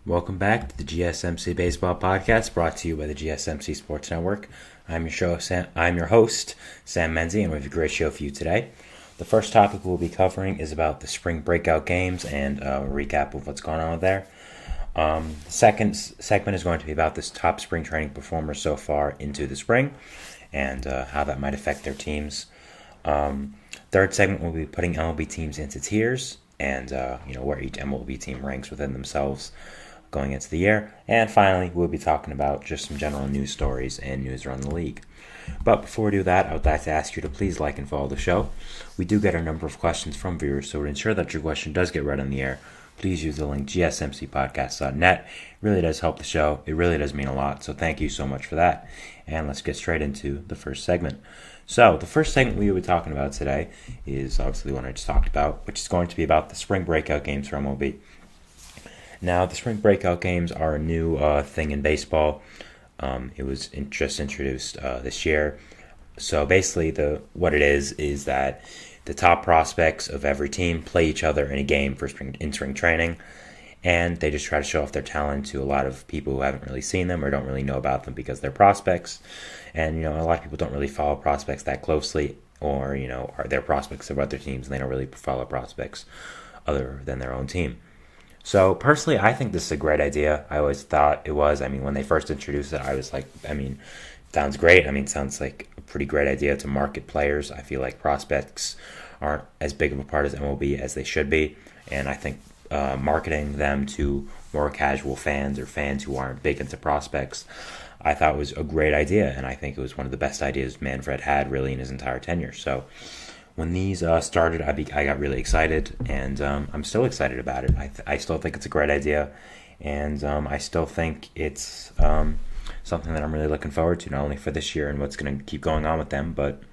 Welcome back to the GSMC Baseball Podcast, brought to you by the GSMC Sports Network. I'm your host, Sam Menzie, and we have a great show for you today. The first topic we'll be covering is about the spring breakout games and a recap of what's going on there. The second segment is going to be about the top spring training performers so far into the spring and how that might affect their teams. Third segment will be putting MLB teams into tiers and where each MLB team ranks within themselves going into the year. And finally, we'll be talking about just some general news stories and news around the league. But before we do that, I would like to ask you to please like and follow the show. We do get a number of questions from viewers, so to ensure that your question does get read on the air, please use the link gsmcpodcast.net. It really does help the show. It really does mean a lot, so thank you so much for that. And let's get straight into the first segment. So the first segment we will be talking about today is obviously the one I just talked about, which is going to be about the spring breakout games for MLB. Now, the spring breakout games are a new thing in baseball. It was just introduced this year. So basically, what it is that the top prospects of every team play each other in a game for spring training, and they just try to show off their talent to a lot of people who haven't really seen them or don't really know about them because they're prospects. And a lot of people don't really follow prospects that closely, or are their prospects of other teams, and they don't really follow prospects other than their own team. So personally, I think this is a great idea. I always thought it was. When they first introduced it, I was like, sounds great. Sounds like a pretty great idea to market players. I feel like prospects aren't as big of a part of MLB as they should be. And I think marketing them to more casual fans or fans who aren't big into prospects, I thought was a great idea. And I think it was one of the best ideas Manfred had really in his entire tenure. So when these started, I got really excited, and I'm still excited about it. I still think it's a great idea, and I still think it's something that I'm really looking forward to, not only for this year and what's going to keep going on with them, but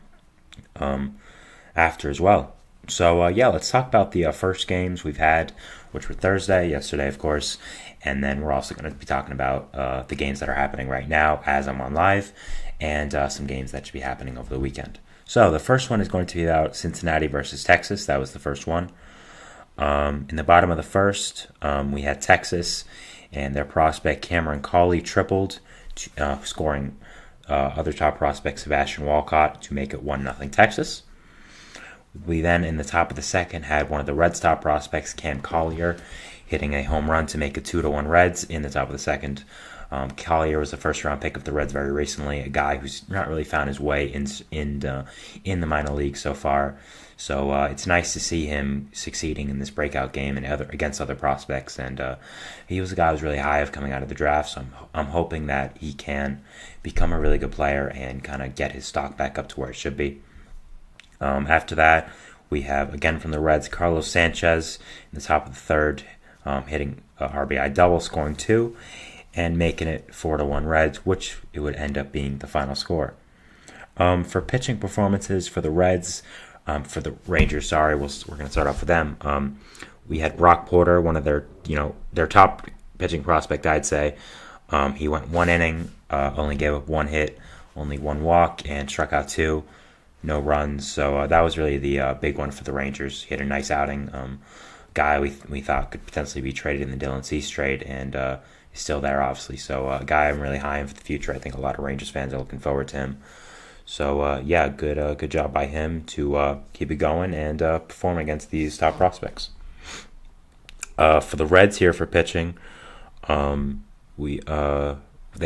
after as well. So, let's talk about the first games we've had, which were yesterday, of course, and then we're also going to be talking about the games that are happening right now as I'm on live, and some games that should be happening over the weekend. So the first one is going to be about Cincinnati versus Texas. That was the first one. In the bottom of the first, we had Texas and their prospect Cameron Cawley tripled, scoring other top prospect Sebastian Walcott to make it 1-0 Texas. We then, in the top of the second, had one of the Reds' top prospects, Cam Collier, hitting a home run to make it 2-1 Reds in the top of the second. Collier was the first-round pick of the Reds very recently, a guy who's not really found his way in the minor leagues so far. So it's nice to see him succeeding in this breakout game and against other prospects. And he was a guy who was really high of coming out of the draft, so I'm hoping that he can become a really good player and kind of get his stock back up to where it should be. After that, we have, again from the Reds, Carlos Sanchez in the top of the third, hitting a RBI double, scoring 2. And making it 4-1 Reds, which it would end up being the final score. For pitching performances for the Reds, for the Rangers, we're going to start off with them. We had Brock Porter, one of their top pitching prospect, I'd say. He went 1 inning, only gave up 1 hit, only 1 walk, and struck out 2, no runs. So that was really the big one for the Rangers. He had a nice outing. Guy we thought could potentially be traded in the Dylan Cease trade, and he's still there, obviously. So a guy I'm really high on for the future. I think a lot of Rangers fans are looking forward to him. So good job by him to keep it going and perform against these top prospects. For the Reds here for pitching, they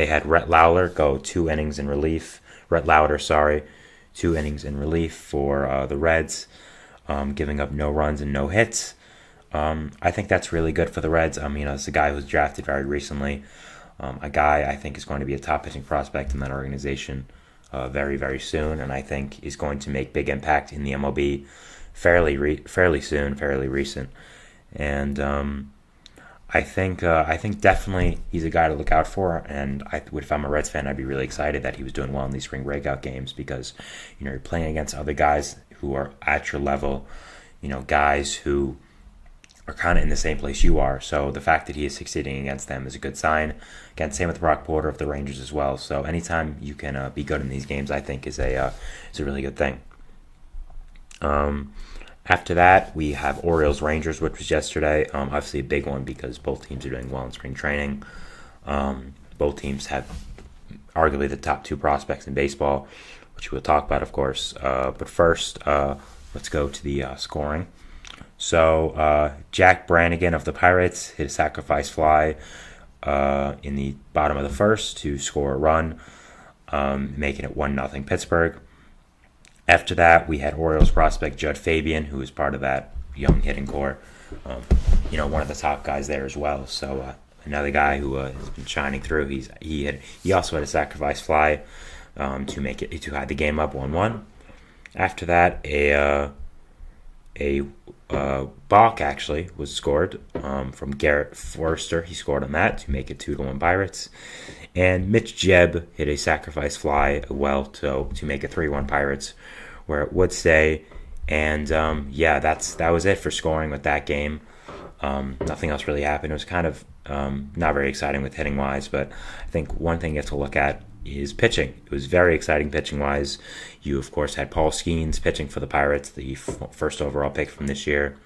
had Rhett Lowder go 2 innings in relief. 2 innings in relief for the Reds, giving up no runs and no hits. I think that's really good for the Reds. It's a guy who's drafted very recently. A guy I think is going to be a top pitching prospect in that organization very, very soon, and I think is going to make big impact in the MLB fairly soon, fairly recent. And I think definitely he's a guy to look out for. And if I'm a Reds fan, I'd be really excited that he was doing well in these spring breakout games because you're playing against other guys who are at your level, guys who are kind of in the same place you are. So the fact that he is succeeding against them is a good sign. Again, same with Brock Porter of the Rangers as well. So anytime you can be good in these games, I think is a really good thing. After that, we have Orioles Rangers, which was yesterday. Obviously, a big one because both teams are doing well in spring training. Both teams have arguably the top two prospects in baseball, which we'll talk about, of course. But first, let's go to the scoring. So, Jack Brannigan of the Pirates hit a sacrifice fly in the bottom of the first to score a run, making it 1-0 Pittsburgh. After that, we had Orioles prospect Judd Fabian, who was part of that young hitting core. One of the top guys there as well. So another guy who has been shining through. He also had a sacrifice fly to tie the game up 1-1. After that, a balk actually was scored from Garrett Forrester. He scored on that to make it 2-1 Pirates. And Mitch Jebb hit a sacrifice fly to make it 3-1 Pirates, where it would stay. And that was it for scoring with that game. Nothing else really happened. It was kind of not very exciting with hitting wise, but I think one thing you have to look at is pitching. It was very exciting pitching wise. You of course had Paul Skeens pitching for the Pirates, the first overall pick from this year.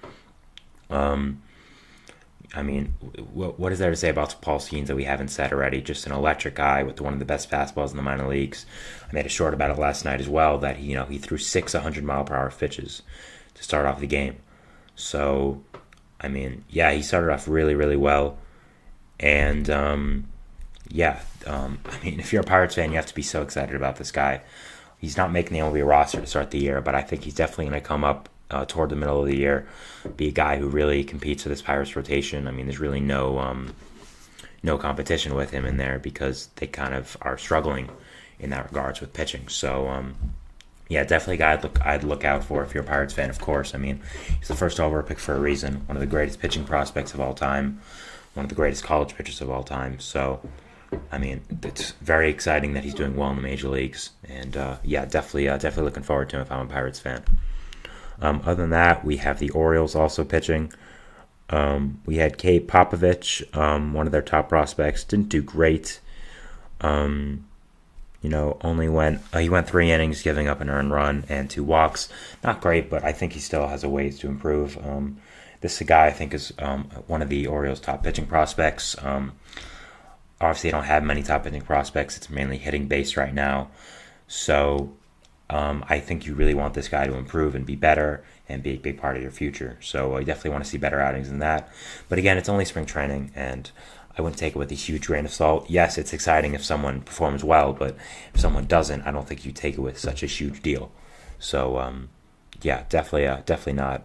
What is there to say about Paul Skeens that we haven't said already? Just an electric guy with one of the best fastballs in the minor leagues. I made a short about it last night as well, that he threw 6 100-mile-per-hour pitches to start off the game. So, he started off really, really well. And, if you're a Pirates fan, you have to be so excited about this guy. He's not making the MLB roster to start the year, but I think he's definitely going to come up toward the middle of the year, be a guy who really competes for this Pirates rotation. There's really no competition with him in there because they kind of are struggling in that regards with pitching. So, definitely a guy I'd look out for if you're a Pirates fan, of course. He's the first overall pick for a reason, one of the greatest pitching prospects of all time, one of the greatest college pitchers of all time. So, it's very exciting that he's doing well in the major leagues. And, definitely looking forward to him if I'm a Pirates fan. Other than that, we have the Orioles also pitching. We had Kate Popovich, one of their top prospects. Didn't do great. Only he went 3 innings, giving up an earned run and 2 walks. Not great, but I think he still has a ways to improve. This is a guy I think is one of the Orioles' top pitching prospects. Obviously, they don't have many top pitching prospects. It's mainly hitting based right now. So I think you really want this guy to improve and be better and be a big part of your future. So I definitely want to see better outings than that. But again, it's only spring training, and I wouldn't take it with a huge grain of salt. Yes, it's exciting if someone performs well, but if someone doesn't, I don't think you take it with such a huge deal. So, definitely not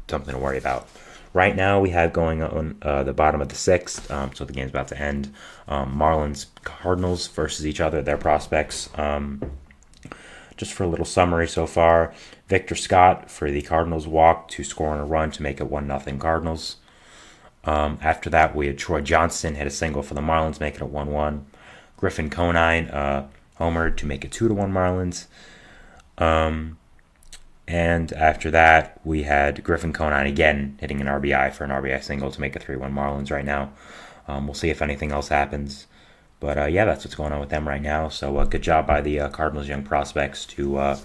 something to worry about. Right now, we have going on the bottom of the 6th, so the game's about to end. Marlins, Cardinals versus each other, their prospects. Just for a little summary so far, Victor Scott for the Cardinals walked to score on a run to make it 1-0 Cardinals. After that, we had Troy Johnston hit a single for the Marlins, making it 1-1. Griffin Conine homered to make it 2-1 Marlins. And after that, we had Griffin Conine again hitting an RBI for an RBI single to make it 3-1 Marlins right now. We'll see if anything else happens. But, that's what's going on with them right now. So, good job by the Cardinals' young prospects to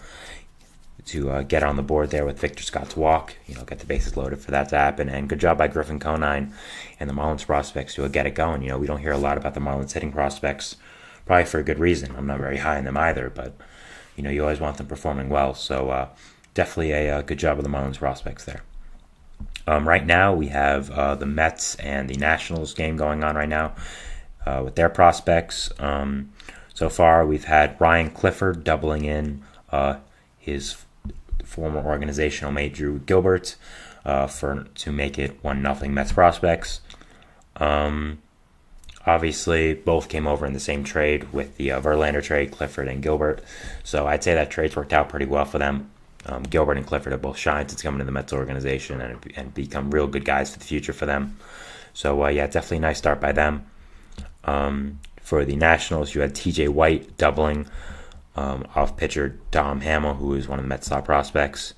get on the board there with Victor Scott's walk, get the bases loaded for that to happen. And good job by Griffin Conine and the Marlins prospects to get it going. We don't hear a lot about the Marlins hitting prospects, probably for a good reason. I'm not very high on them either, but, you always want them performing well. So, definitely a good job of the Marlins prospects there. Right now, we have the Mets and the Nationals game going on right now. With their prospects. So far, we've had Ryan Clifford doubling in his former organizational mate Drew Gilbert to make it 1-0 Mets prospects. Obviously, both came over in the same trade with the Verlander trade, Clifford and Gilbert. So I'd say that trade's worked out pretty well for them. Gilbert and Clifford have both shined since coming to the Mets organization and become real good guys for the future for them. So, definitely a nice start by them. For the Nationals, you had TJ White doubling off pitcher Dom Hamill, who is one of the Mets' top prospects,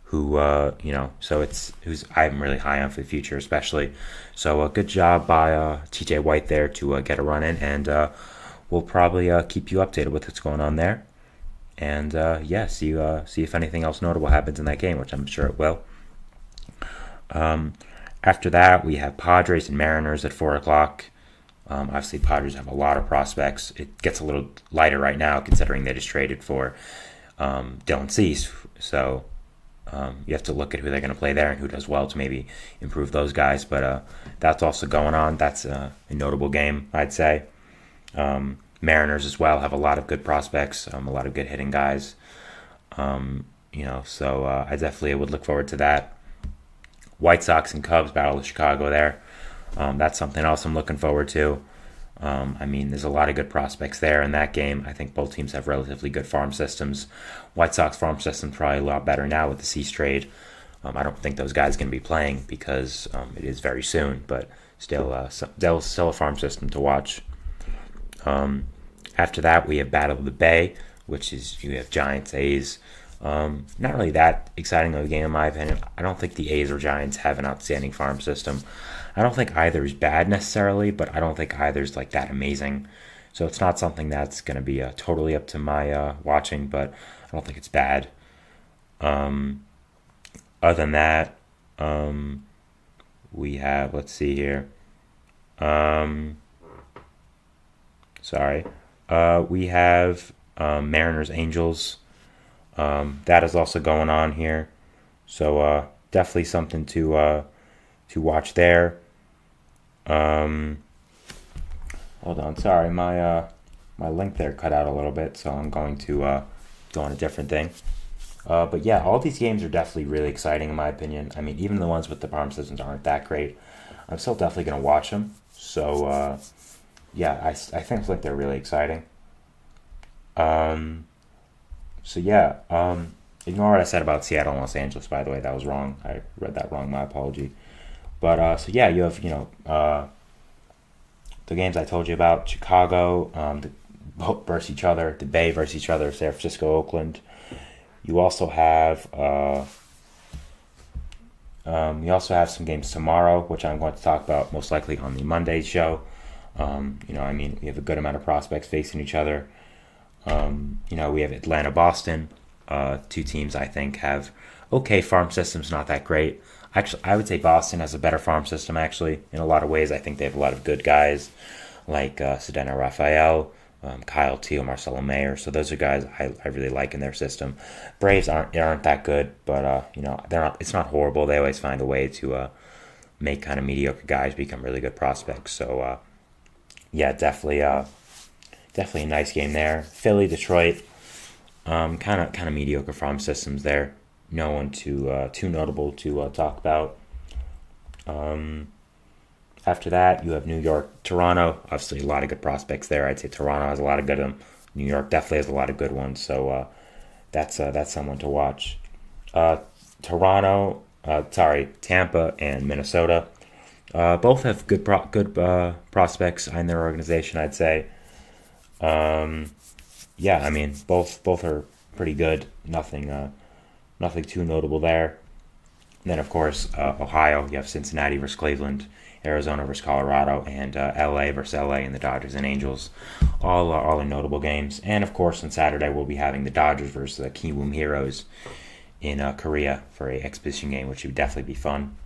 who who's I'm really high on for the future, especially. So good job by TJ White there to get a run in, and we'll probably keep you updated with what's going on there. and see if anything else notable happens in that game, which I'm sure it will. After that, we have Padres and Mariners at 4 o'clock. Obviously, Padres have a lot of prospects. It gets a little lighter right now, considering they just traded for Dylan Cease. So you have to look at who they're going to play there and who does well to maybe improve those guys. But that's also going on. That's a notable game, I'd say. Mariners as well have a lot of good prospects, a lot of good hitting guys. So I definitely would look forward to that. White Sox and Cubs battle of Chicago there. That's something else I'm looking forward to. There's a lot of good prospects there in that game. I think both teams have relatively good farm systems. White Sox farm system probably a lot better now with the Cease trade. I don't think those guys are going to be playing because it is very soon, but still a farm system to watch. After that, we have Battle of the Bay, which is you have Giants, A's. Not really that exciting of a game in my opinion. I don't think the A's or Giants have an outstanding farm system. I don't think either is bad necessarily, but I don't think either is like that amazing. So it's not something that's going to be totally up to my watching, but I don't think it's bad. Other than that, we have, let's see here. We have Mariners, Angels. That is also going on here. So definitely something to watch there. Hold on, sorry, my link there cut out a little bit, so I'm going to go on a different thing. But yeah, all these games are definitely really exciting in my opinion. Even the ones with the farm systems aren't that great. I'm still definitely going to watch them. So I think they're really exciting. Ignore what I said about Seattle and Los Angeles, by the way. That was wrong. I read that wrong. My apology. But, you have, the games I told you about. Chicago, versus each other. The Bay versus each other. San Francisco, Oakland. You also have some games tomorrow, which I'm going to talk about most likely on the Monday show. We have a good amount of prospects facing each other. We have Atlanta, Boston. Two teams I think have okay farm systems, not that great. Actually, I would say Boston has a better farm system, actually. In a lot of ways, I think they have a lot of good guys like Cedeno Rafael, Kyle Teo, Marcelo Mayer. So those are guys I really like in their system. Braves aren't that good, but they're not. It's not horrible. They always find a way to make kind of mediocre guys become really good prospects. So definitely a nice game there. Philly, Detroit, kind of mediocre farm systems there. No one too notable to talk about. After that, you have New York, Toronto. Obviously, a lot of good prospects there. I'd say Toronto has a lot of good ones. New York definitely has a lot of good ones. So that's someone to watch. Tampa and Minnesota. Both have good prospects in their organization, I'd say. Both are pretty good. Nothing too notable there. And then, of course, Ohio, you have Cincinnati versus Cleveland, Arizona versus Colorado, and LA versus LA, and the Dodgers and Angels. All are notable games. And, of course, on Saturday, we'll be having the Dodgers versus the Kiwoom Heroes in Korea for an exhibition game, which would definitely be fun.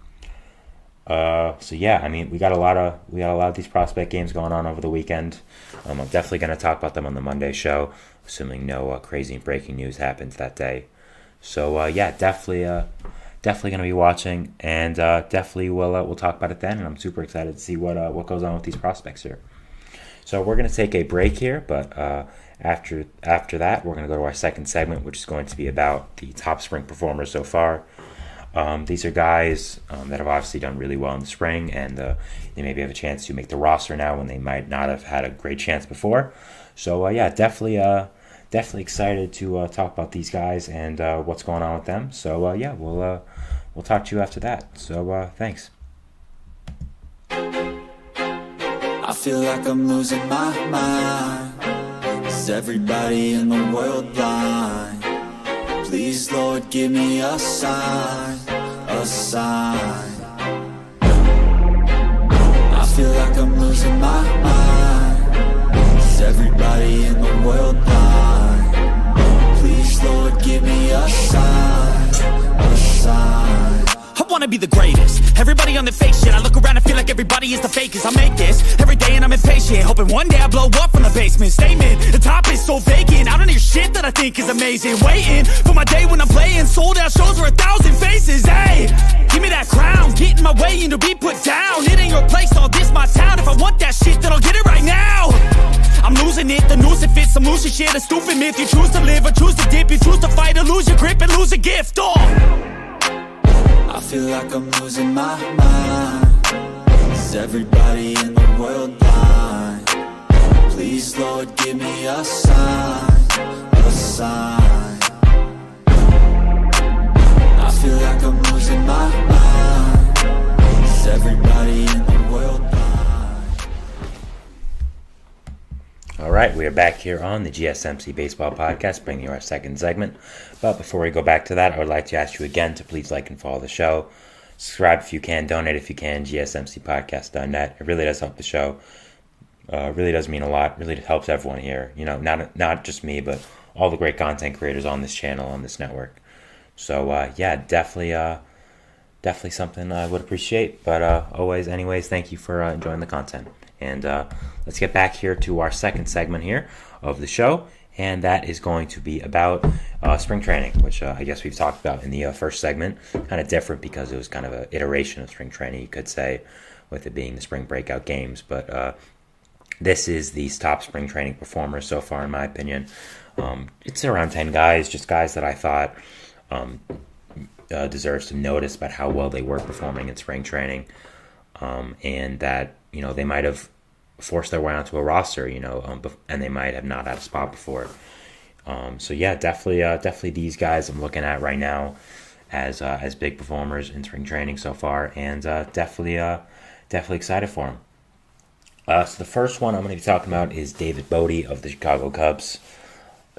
We got a lot of these prospect games going on over the weekend. I'm definitely going to talk about them on the Monday show, assuming no crazy breaking news happens that day. So definitely going to be watching, and definitely we'll talk about it then. And I'm super excited to see what goes on with these prospects here. So we're going to take a break here, but after that, we're going to go to our second segment, which is going to be about the top spring performers so far. These are guys that have obviously done really well in the spring, and they maybe have a chance to make the roster now when they might not have had a great chance before. So definitely excited to talk about these guys and what's going on with them. So we'll talk to you after that. So thanks. I feel like I'm losing my mind. Is everybody in the world blind? Please, Lord, give me a sign, a sign. I feel like I'm losing my mind. Is everybody in the world blind? Please, Lord, give me a sign, a sign. I wanna be the greatest. Everybody on the fake shit. I look around and feel like everybody is the fakest. I make this every day and I'm impatient, hoping one day I blow up from the basement. Statement, the top is so vacant. I don't hear shit that I think is amazing. Waiting for my day when I'm playing sold out shows for 1,000 faces. Hey, give me that crown, get in my way and to be put down. It ain't your place, all this my town. If I want that shit, then I'll get it right now. I'm losing it, the noose it fits. I'm losing shit, a stupid myth. You choose to live or choose to dip. You choose to fight or lose your grip and lose a gift. I feel like I'm losing my mind. Is everybody in the world blind? Please, Lord, give me a sign, a sign. I feel like I'm losing my mind. Is everybody in the world blind? All right, we are back here on the GSMC Baseball Podcast, bringing you our second segment. But before we go back to that, I would like to ask you again to please like and follow the show. Subscribe if you can, donate if you can, gsmcpodcast.net. It really does help the show. Really does mean a lot. Really helps everyone here. You know, not just me, but all the great content creators on this channel, on this network. So, yeah, definitely something I would appreciate. But always, anyways, thank you for enjoying the content. And let's get back here to our second segment here of the show. And that is going to be about spring training, which I guess we've talked about in the first segment. Kind of different because it was kind of an iteration of spring training, you could say, with it being the spring breakout games. But this is the top spring training performers so far, in my opinion. It's around 10 guys, just guys that I thought deserves to notice about how well they were performing in spring training. And that, you know, they might have forced their way onto a roster, you know, and they might have not had a spot before. So yeah, definitely these guys I'm looking at right now as big performers in spring training so far, and definitely excited for them. So the first one I'm going to be talking about is David Bote of the Chicago Cubs.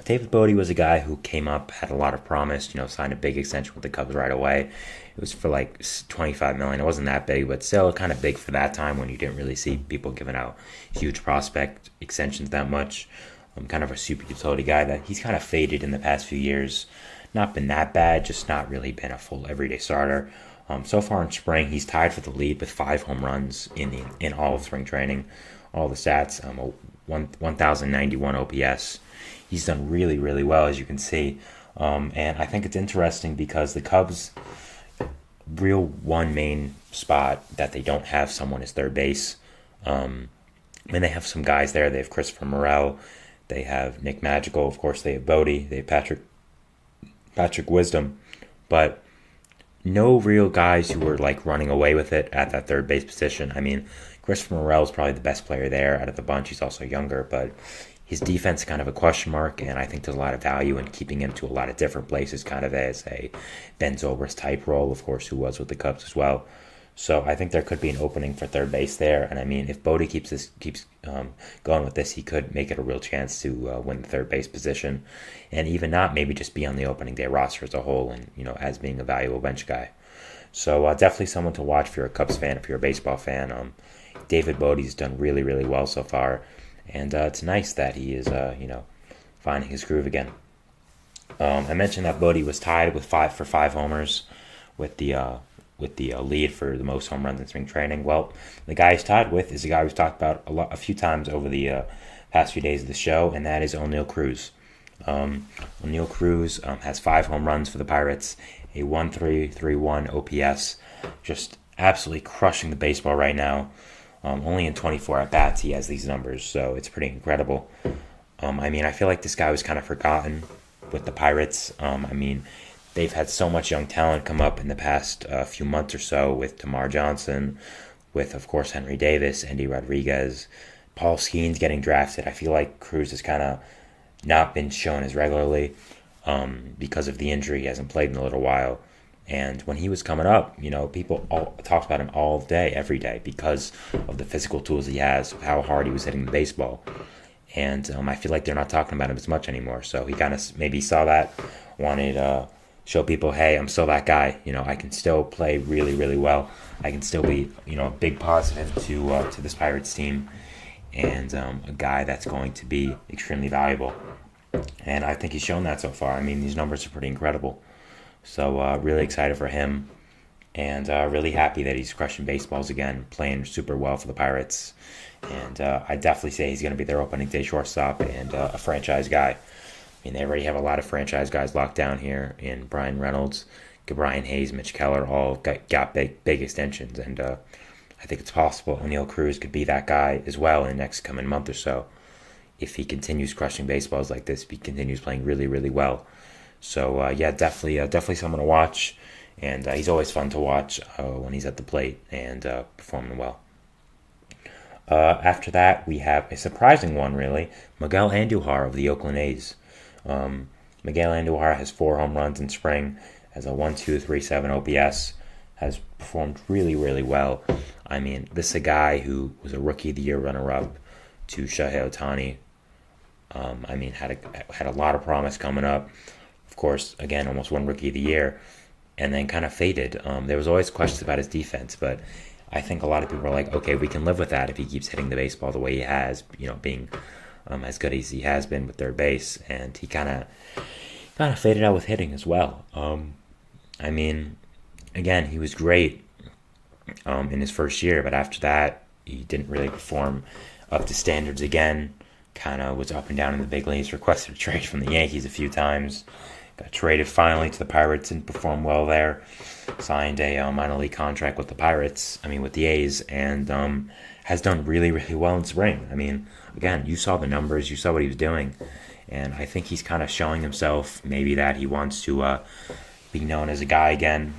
David Bote was a guy who came up, had a lot of promise, you know, signed a big extension with the Cubs right away. It was for like $25 million. It wasn't that big, but still kind of big for that time when you didn't really see people giving out huge prospect extensions that much. Kind of a super utility guy that he's kind of faded in the past few years. Not been that bad, just not really been a full everyday starter. So far in spring, he's tied for the lead with 5 home runs in all of spring training. All the stats, 1,091 OPS. He's done really, really well, as you can see. And I think it's interesting because the Cubs' real one main spot that they don't have someone is third base. I mean, they have some guys there. They have Christopher Morel. They have Nick Magical. Of course, they have Bote. They have Patrick Wisdom. But no real guys who are like running away with it at that third base position. I mean, Christopher Morel is probably the best player there out of the bunch. He's also younger, but his defense is kind of a question mark, and I think there's a lot of value in keeping him to a lot of different places, kind of as a Ben Zobrist type role, of course, who was with the Cubs as well. So I think there could be an opening for third base there, and I mean, if Bote keeps going with this, he could make it a real chance to win the third base position, and even not maybe just be on the opening day roster as a whole, and you know, as being a valuable bench guy. So definitely someone to watch if you're a Cubs fan, if you're a baseball fan. David Bote's done really, really well so far. And it's nice that he is, finding his groove again. I mentioned that Bote was tied with 5 homers with the lead for the most home runs in spring training. Well, the guy he's tied with is a guy we've talked about a few times over the past few days of the show, and that is O'Neal Cruz. O'Neal Cruz has 5 home runs for the Pirates, a 1.331 OPS, just absolutely crushing the baseball right now. Only in 24 at-bats he has these numbers, so it's pretty incredible. I mean, I feel like this guy was kind of forgotten with the Pirates. I mean, they've had so much young talent come up in the past few months or so with Tamar Johnson, with, of course, Henry Davis, Andy Rodriguez, Paul Skeens getting drafted. I feel like Cruz has kind of not been shown as regularly because of the injury. He hasn't played in a little while. And when he was coming up, you know, people all talked about him all day, every day, because of the physical tools he has, how hard he was hitting the baseball. And I feel like they're not talking about him as much anymore. So he kind of maybe saw that, wanted to show people, hey, I'm still that guy. You know, I can still play really, really well. I can still be, you know, a big positive to this Pirates team, and a guy that's going to be extremely valuable. And I think he's shown that so far. I mean, these numbers are pretty incredible. So really excited for him, and really happy that he's crushing baseballs again, playing super well for the Pirates. And I definitely say he's going to be their opening day shortstop and a franchise guy. I mean, they already have a lot of franchise guys locked down here in Brian Reynolds, Brian Hayes, Mitch Keller, all got big extensions. And I think it's possible O'Neal Cruz could be that guy as well in the next coming month or so. If he continues crushing baseballs like this, if he continues playing really, really well. So, definitely someone to watch. And he's always fun to watch when he's at the plate and performing well. After that, we have a surprising one, really. Miguel Andujar of the Oakland A's. Miguel Andujar has 4 home runs in spring, has a 1.237 OPS, has performed really, really well. I mean, this is a guy who was a Rookie of the Year runner-up to Shohei Ohtani. Had a lot of promise coming up. Of course, again, almost won Rookie of the Year, and then kind of faded. There was always questions about his defense, but I think a lot of people are like, okay, we can live with that if he keeps hitting the baseball the way he has, being as good as he has been with third base, and he kind of faded out with hitting as well. Again, he was great in his first year, but after that, he didn't really perform up to standards again. Kind of was up and down in the big leagues, requested a trade from the Yankees a few times. Got traded finally to the Pirates and performed well there. Signed a minor league contract with the A's, and has done really, really well in spring. I mean, again, you saw the numbers, you saw what he was doing, and I think he's kind of showing himself maybe that he wants to be known as a guy again.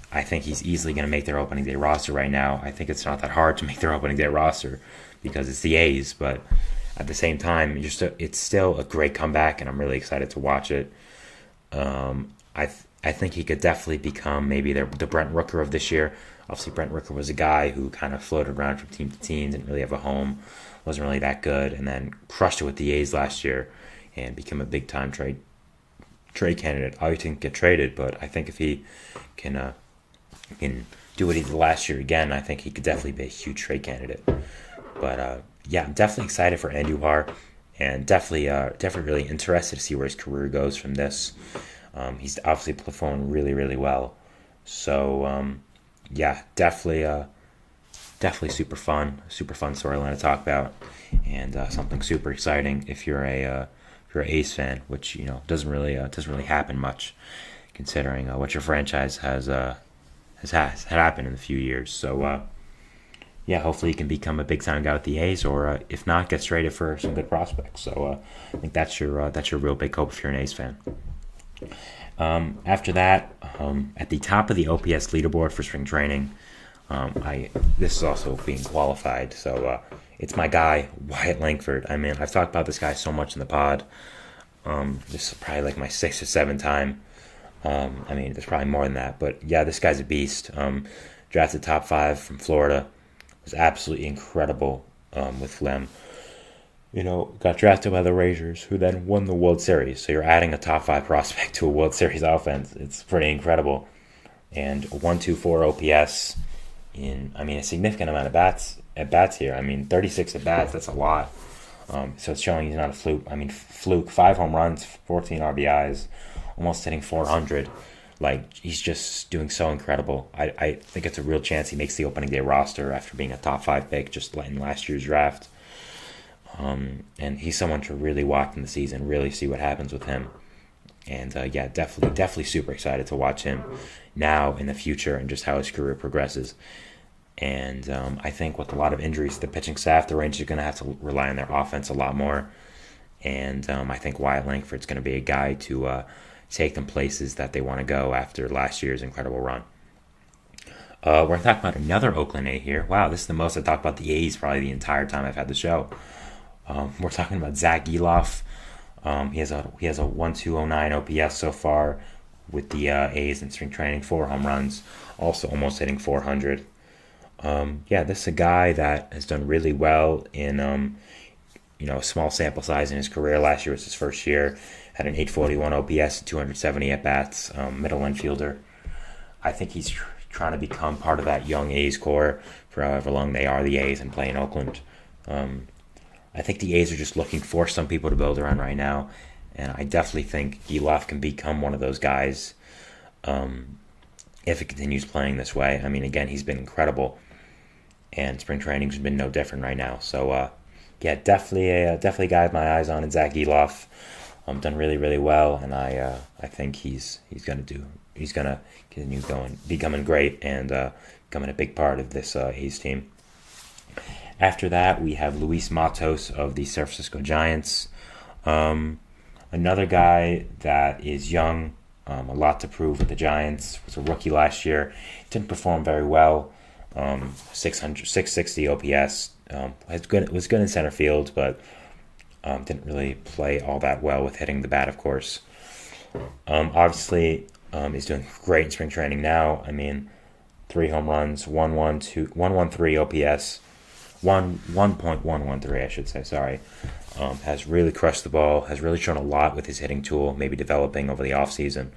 I think he's easily going to make their opening day roster right now. I think it's not that hard to make their opening day roster because it's the A's, but at the same time, it's still a great comeback, and I'm really excited to watch it. I think he could definitely become maybe the Brent Rooker of this year. Obviously, Brent Rooker was a guy who kind of floated around from team to team, didn't really have a home, wasn't really that good, and then crushed it with the A's last year and became a big-time trade candidate. Obviously didn't get traded, but I think if he can do what he did last year again, I think he could definitely be a huge trade candidate. But I'm definitely excited for Andujar, and definitely really interested to see where his career goes from this. He's obviously performing really, really well. So definitely super fun storyline to talk about, and something super exciting if you're an A's fan, which doesn't really happen much, considering what your franchise has happened in a few years. So hopefully he can become a big time guy with the A's, or if not, gets traded for some good prospects. So I think that's your real big hope if you're an A's fan. After that, at the top of the OPS leaderboard for spring training, this is also being qualified. So it's my guy Wyatt Langford. I mean, I've talked about this guy so much in the pod. This is probably like my 6th or 7th time. There's probably more than that, but yeah, this guy's a beast. Drafted top 5 from Florida. Was absolutely incredible with them. Got drafted by the Rangers, who then won the World Series. So you're adding a top 5 prospect to a World Series offense. It's pretty incredible. And 124 OPS in, a significant amount of at bats here. 36 at bats, that's a lot. So it's showing he's not a fluke. Fluke, 5 home runs, 14 RBIs, almost hitting 400. He's just doing so incredible. I think it's a real chance he makes the opening day roster after being a top 5 pick just in last year's draft. And he's someone to really watch in the season, really see what happens with him. And definitely super excited to watch him now in the future and just how his career progresses. And I think with a lot of injuries to the pitching staff, the Rangers are going to have to rely on their offense a lot more. And I think Wyatt Langford's going to be a guy to take them places that they want to go after last year's incredible run. We're going to talk about another Oakland A here. Wow, this is the most I've talked about the A's probably the entire time I've had the show. We're talking about Zach Eloff. He has a 1.209 OPS so far with the A's in spring training, 4 home runs, also almost hitting 400. This is a guy that has done really well in a small sample size in his career. Last year was his first year. Had an 841 OPS, 270 at bats, middle infielder. I think he's trying to become part of that young A's core for however long they are the A's and play in Oakland. I think the A's are just looking for some people to build around right now, and I definitely think Gelof can become one of those guys if it continues playing this way. I mean, again, he's been incredible, and spring training's been no different right now. So, definitely a guy with my eyes on in Zach Gelof. Done really, really well, and I think he's gonna continue becoming great, and becoming a big part of this A's team. After that, we have Luis Matos of the San Francisco Giants. Another guy that is young, a lot to prove with the Giants. Was a rookie last year. Didn't perform very well. 660 OPS. Was good in center field, but didn't really play all that well with hitting the bat, of course. Obviously, he's doing great in spring training now. I mean, 3 home runs, 113 OPS. 1.113, I should say, sorry. Has really crushed the ball, has really shown a lot with his hitting tool, maybe developing over the offseason.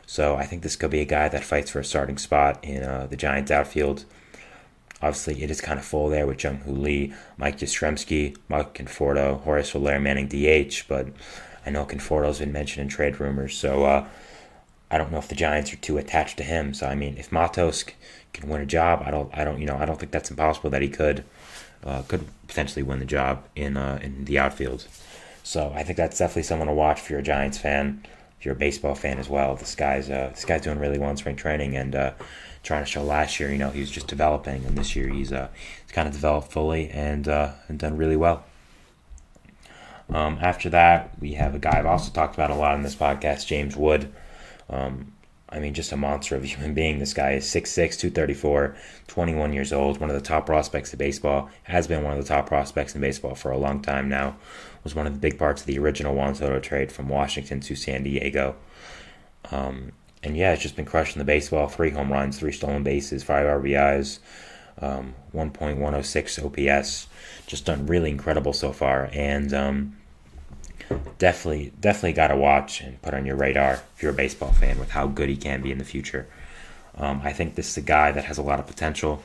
So I think this could be a guy that fights for a starting spot in the Giants outfield. Obviously, it is kind of full there with Jung-Hoo Lee, Mike Yastrzemski, Mark Conforto, Horace Soler Manning DH, but I know Conforto's been mentioned in trade rumors, so I don't know if the Giants are too attached to him. So I mean, if Matos can win a job, I don't think that's impossible that he could potentially win the job in the outfield. So I think that's definitely someone to watch if you're a Giants fan, if you're a baseball fan as well. This guy's doing really well in spring training, and trying to show last year, he was just developing, and this year he's kind of developed fully and done really well. After that, we have a guy I've also talked about a lot in this podcast, James Wood. I mean, just a monster of a human being. This guy is 6'6", 234, 21 years old, one of the top prospects of baseball, has been one of the top prospects in baseball for a long time now, was one of the big parts of the original Juan Soto trade from Washington to San Diego. And yeah, it's just been crushing the baseball. 3 home runs, 3 stolen bases, 5 RBIs, 1.106 OPS. Just done really incredible so far, and definitely got to watch and put on your radar if you're a baseball fan with how good he can be in the future. I think this is a guy that has a lot of potential,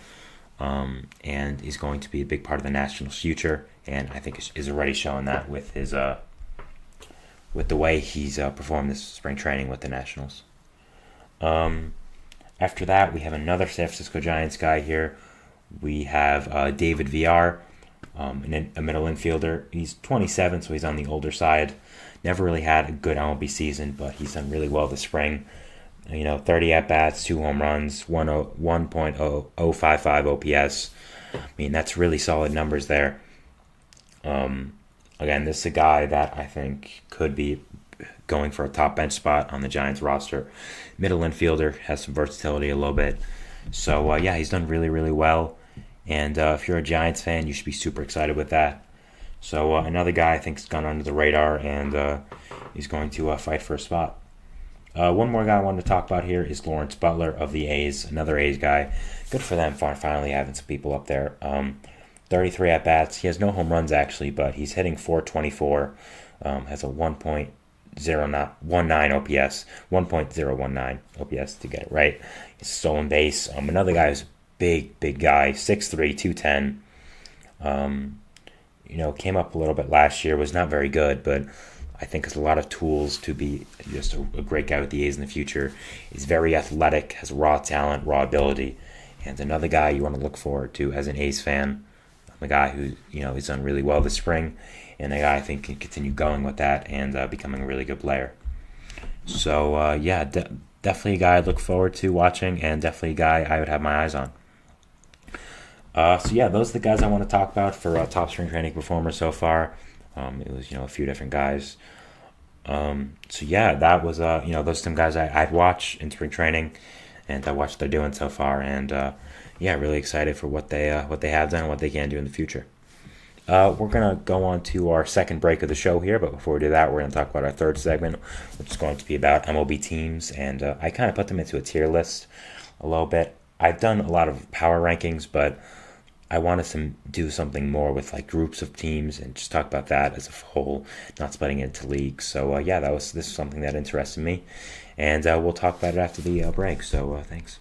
and is going to be a big part of the Nationals' future, and I think is already showing that with his with the way he's performed this spring training with the Nationals. After that, we have another San Francisco Giants guy here. We have David Villar, a middle infielder. He's 27, so he's on the older side. Never really had a good MLB season, but he's done really well this spring. 30 at-bats, 2 home runs, 1.055 OPS. I mean, that's really solid numbers there. Again, this is a guy that I think could be going for a top bench spot on the Giants roster. Middle infielder, has some versatility a little bit. So, he's done really, really well. And if you're a Giants fan, you should be super excited with that. So another guy I think has gone under the radar, and he's going to fight for a spot. One more guy I wanted to talk about here is Lawrence Butler of the A's, another A's guy. Good for them for finally having some people up there. 33 at-bats. He has no home runs, actually, but he's hitting .424. Has a 1.019 OPS, 1.019 OPS to get it right. He's stolen base. Another guy who's big guy, 6'3", 210. Came up a little bit last year, was not very good, but I think has a lot of tools to be just a great guy with the A's in the future. He's very athletic, has raw talent, raw ability, and another guy you want to look forward to as an A's fan. A guy who, has done really well this spring, and a guy I think can continue going with that and becoming a really good player. So, definitely a guy I'd look forward to watching, and definitely a guy I would have my eyes on. Those are the guys I want to talk about for top spring training performers so far. It was, a few different guys. That was, those are some guys I'd watch in spring training, and I watch what they're doing so far, and really excited for what they have done and what they can do in the future. We're going to go on to our second break of the show here, but before we do that, we're going to talk about our third segment, which is going to be about MLB teams, and I kind of put them into a tier list a little bit. I've done a lot of power rankings, but I wanted to do something more with like groups of teams and just talk about that as a whole, not splitting it into leagues. So this is something that interested me, and we'll talk about it after the break. So thanks.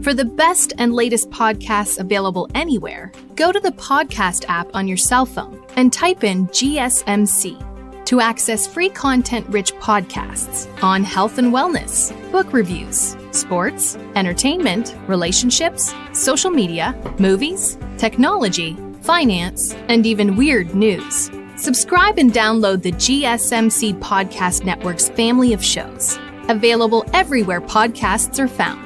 For the best and latest podcasts available anywhere, go to the podcast app on your cell phone and type in GSMC to access free content-rich podcasts on health and wellness, book reviews, sports, entertainment, relationships, social media, movies, technology, finance, and even weird news. Subscribe and download the GSMC Podcast Network's family of shows, available everywhere podcasts are found.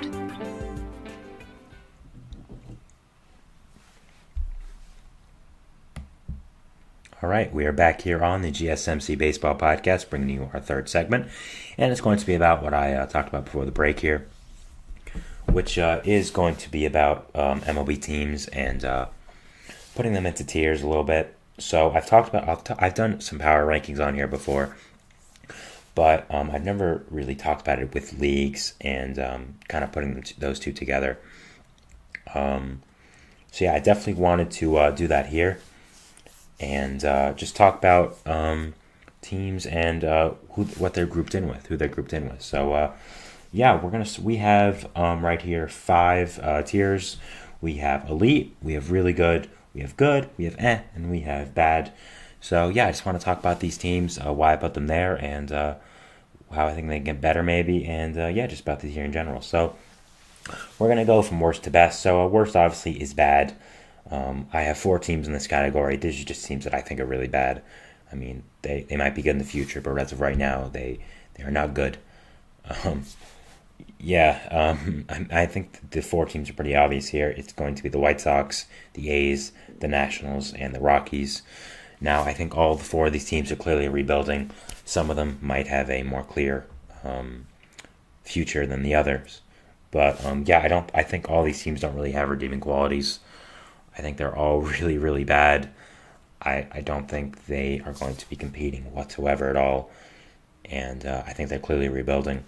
All right, we are back here on the GSMC Baseball Podcast, bringing you our third segment, and it's going to be about what I talked about before the break here, which is going to be about MLB teams and putting them into tiers a little bit. So I've done some power rankings on here before, but I've never really talked about it with leagues and kind of putting those two together. So yeah, I definitely wanted to do that here. And just talk about teams and what they're grouped in with, who they're grouped in with. So yeah, we have right here 5 tiers. We have elite, we have really good, we have and we have bad. So yeah, I just want to talk about these teams, why I put them there, and how I think they can get better maybe, and yeah, just about the tier in general. So we're gonna go from worst to best. So worst obviously is bad. I have 4 teams in this category. These are just teams that I think are really bad. I mean, they might be good in the future, but as of right now, they are not good. I think the 4 teams are pretty obvious here. It's going to be the White Sox, the A's, the Nationals, and the Rockies. Now, I think all 4 of these teams are clearly rebuilding. Some of them might have a more clear future than the others. But I think all these teams don't really have redeeming qualities. I think they're all really, really bad. I don't think they are going to be competing whatsoever at all. And I think they're clearly rebuilding.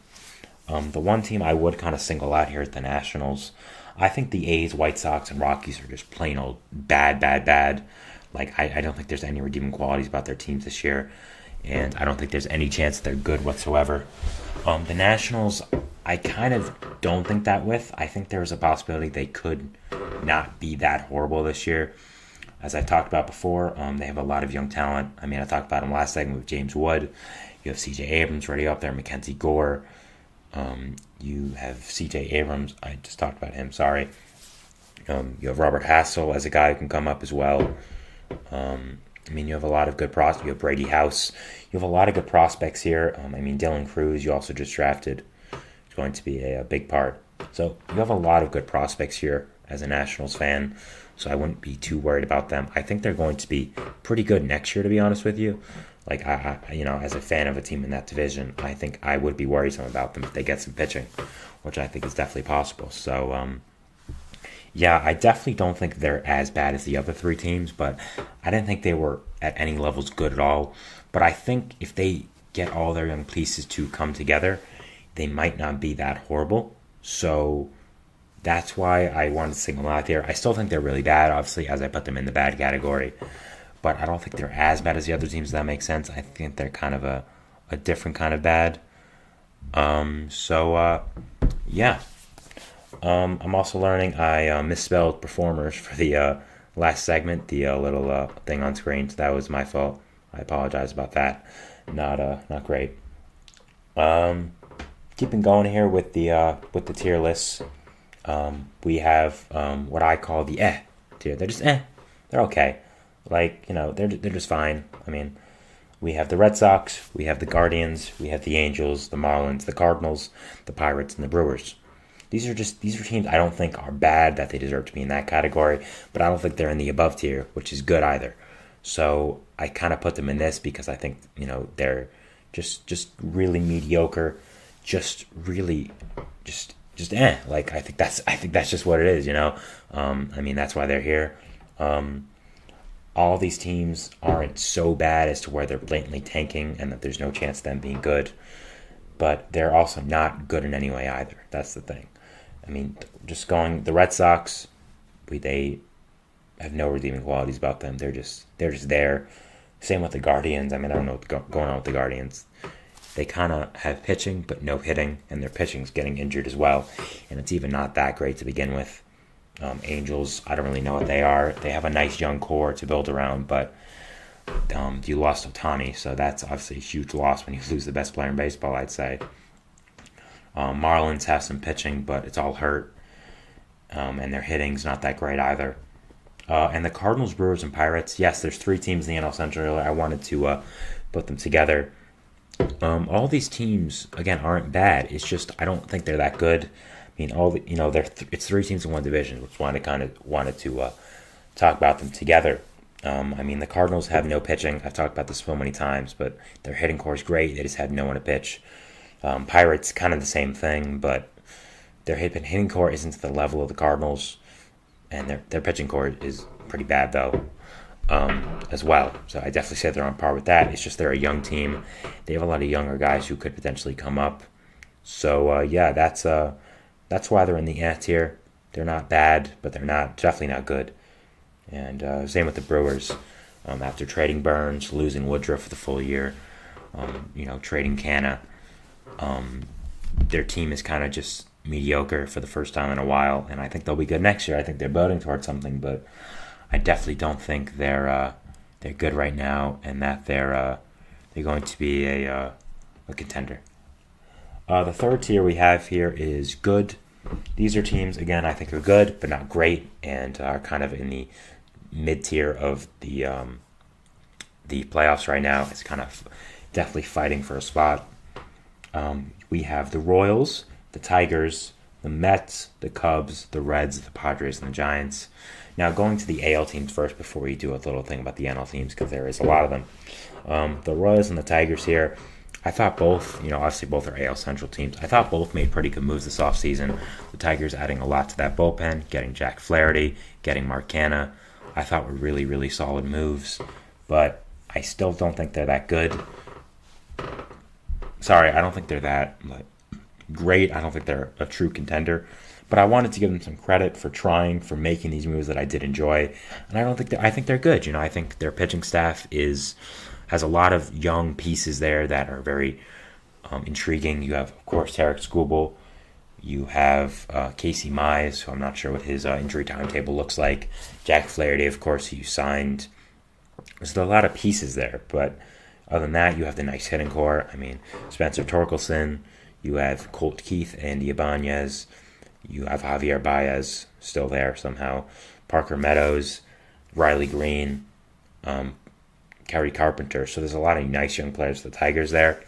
The one team I would kind of single out here is the Nationals. I think the A's, White Sox, and Rockies are just plain old bad. Like, I don't think there's any redeeming qualities about their teams this year. And I don't think there's any chance they're good whatsoever. The Nationals, I kind of don't think that with. I think there's a possibility they could not be that horrible this year. As I talked about before, they have a lot of young talent. I mean, I talked about them last segment with James Wood. You have C.J. Abrams ready up there, Mackenzie Gore. You have C.J. Abrams. I just talked about him, sorry. You have Robert Hassel as a guy who can come up as well. You have a lot of good prospects. You have Brady House. You have a lot of good prospects here. Dylan Cruz, you also just drafted. It's going to be a big part. So you have a lot of good prospects here as a Nationals fan. So I wouldn't be too worried about them. I think they're going to be pretty good next year, to be honest with you. Like, as a fan of a team in that division, I think I would be worrisome about them if they get some pitching, which I think is definitely possible. So, I definitely don't think they're as bad as the other 3 teams, but I didn't think they were at any levels good at all. But I think if they get all their young pieces to come together, they might not be that horrible. So that's why I wanted to single them out there. I still think they're really bad, obviously, as I put them in the bad category. But I don't think they're as bad as the other teams, if that makes sense. I think they're kind of a different kind of bad. I'm also learning I misspelled performers for the last segment, the little thing on screen. So that was my fault. I apologize about that. Not great. Keeping going here with the tier lists. We have what I call the tier. They're just They're okay. Like, they're just fine. I mean, we have the Red Sox, we have the Guardians, we have the Angels, the Marlins, the Cardinals, the Pirates, and the Brewers. These are teams I don't think are bad that they deserve to be in that category, but I don't think they're in the above tier, which is good either. So I kind of put them in this because I think, they're just really mediocre, Like, I think that's just what it is, that's why they're here. All these teams aren't so bad as to where they're blatantly tanking and that there's no chance of them being good. But they're also not good in any way either. That's the thing. The Red Sox, they have no redeeming qualities about them. They're just there. Same with the Guardians. I don't know what's going on with the Guardians. they kind of have pitching but no hitting, and their pitching's getting injured as well, and it's even not that great to begin with. Angels, I don't really know what they are. They have a nice young core to build around, but you lost Ohtani, so that's obviously a huge loss when you lose the best player in baseball, I'd say. Marlins have some pitching, but it's all hurt, and their hitting's not that great either. And the Cardinals, Brewers, and Pirates, yes, there's 3 teams in the NL Central. I wanted to put them together. All these teams, again, aren't bad. It's just I don't think they're that good. I mean, it's 3 teams in one division, which wanted to talk about them together. I mean, the Cardinals have no pitching. I've talked about this so many times, but their hitting core is great. They just have no one to pitch. Pirates, kind of the same thing, but their hitting core isn't to the level of the Cardinals, and their pitching core is pretty bad, though, as well. So I definitely say they're on par with that. It's just they're a young team. They have a lot of younger guys who could potentially come up. So, that's why they're in the S tier. They're not bad, but they're definitely not good. And same with the Brewers. After trading Burns, losing Woodruff for the full year, trading Canna, their team is kind of just mediocre for the first time in a while, and I think they'll be good next year. I think they're building towards something, but I definitely don't think they're good right now, and that they're going to be a contender. The third tier we have here is good. These are teams, again, I think are good, but not great, and are kind of in the mid-tier of the playoffs right now. It's kind of definitely fighting for a spot. We have the Royals, the Tigers, the Mets, the Cubs, the Reds, the Padres, and the Giants. Now, going to the AL teams first before we do a little thing about the NL teams, because there is a lot of them. The Royals and the Tigers here, I thought both, obviously both are AL Central teams. I thought both made pretty good moves this offseason. The Tigers adding a lot to that bullpen, getting Jack Flaherty, getting Mark Canha, I thought were really, really solid moves. But I still don't think they're that good. Sorry, I don't think they're that great. I don't think they're a true contender. But I wanted to give them some credit for trying, for making these moves that I did enjoy. And I think they're good. I think their pitching staff has a lot of young pieces there that are very intriguing. You have, of course, Tarek Skubal. You have Casey Mize, who I'm not sure what his injury timetable looks like. Jack Flaherty, of course, who you signed. There's a lot of pieces there. But other than that, you have the nice hitting core. I mean, Spencer Torkelson. You have Colt Keith, Andy Ibanez. You have Javier Baez still there somehow. Parker Meadows, Riley Green, Kerry Carpenter. So there's a lot of nice young players for the Tigers there.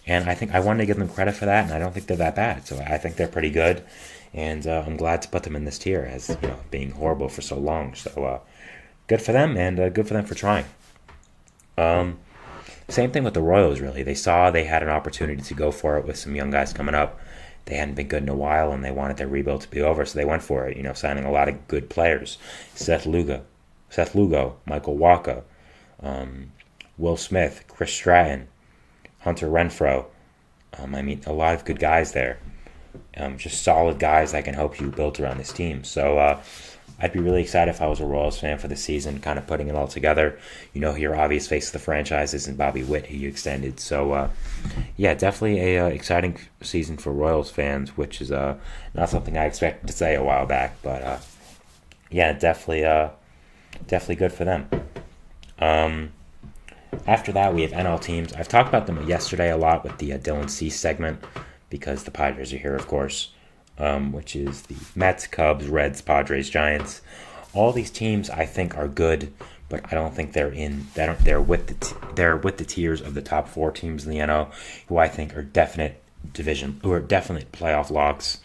And I think I wanted to give them credit for that, and I don't think they're that bad. So I think they're pretty good. And I'm glad to put them in this tier as being horrible for so long. So good for them, and good for them for trying. Same thing with the Royals, really. They saw they had an opportunity to go for it with some young guys coming up. They hadn't been good in a while, and they wanted their rebuild to be over, so they went for it, signing a lot of good players. Seth Lugo, Michael Wacha, Will Smith, Chris Stratton, Hunter Renfroe. A lot of good guys there. Just solid guys that can help you build around this team. So I'd be really excited if I was a Royals fan for the season, kind of putting it all together. Your obvious face of the franchise isn't Bobby Witt, who you extended. So, definitely a exciting season for Royals fans, which is not something I expected to say a while back. But, definitely good for them. After that, we have NL teams. I've talked about them yesterday a lot with the Dylan Cease segment, because the Padres are here, of course. Which is the Mets, Cubs, Reds, Padres, Giants. All these teams I think are good, but I don't think they're with the tiers of the top 4 teams in the NL, who I think are definite playoff locks.